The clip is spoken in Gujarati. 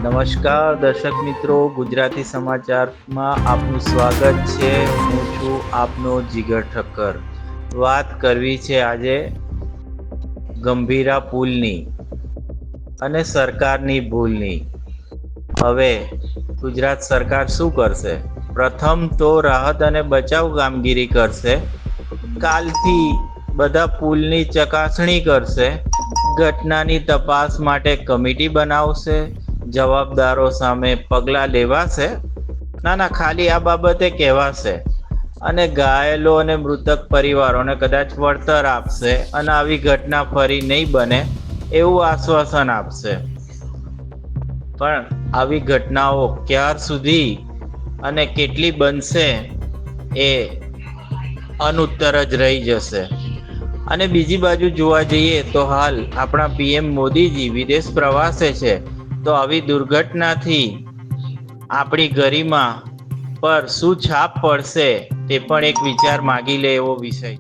નમસ્કાર દર્શક મિત્રો, ગુજરાતી સમાચારમાં આપનું સ્વાગત છે. હું છું આપનો જીગર ઠક્કર. વાત કરવી છે આજે ગંભીરા પુલની અને સરકારની ભૂલની. હવે ગુજરાત સરકાર શું કરશે? પ્રથમ તો રાહત અને બચાવ કામગીરી કરશે. કાલથી બધા પુલની ચકાસણી કરશે. ઘટનાની તપાસ માટે કમિટી બનાવશે. જવાબદારો સામે પગલાં લેવાશે. ના, ખાલી આ બાબતે કહેવાશે અને ઘાયલો અને મૃતક પરિવારોને કદાચ વળતર આપશે અને આવી ઘટના ફરી નહીં બને એવું આશ્વાસન આપશે. પણ આવી ઘટનાઓ ક્યાર સુધી અને કેટલી બનશે એ અનુત્તર જ રહી જશે. અને બીજી બાજુ જોવા જઈએ તો હાલ આપણા પીએમ મોદીજી વિદેશ પ્રવાસે છે. તો આવી દુર્ઘટનાથી આપણી ગરિમા પર શું છાપ પડશે તે પણ એક વિચાર માગી લે એવો વિષય.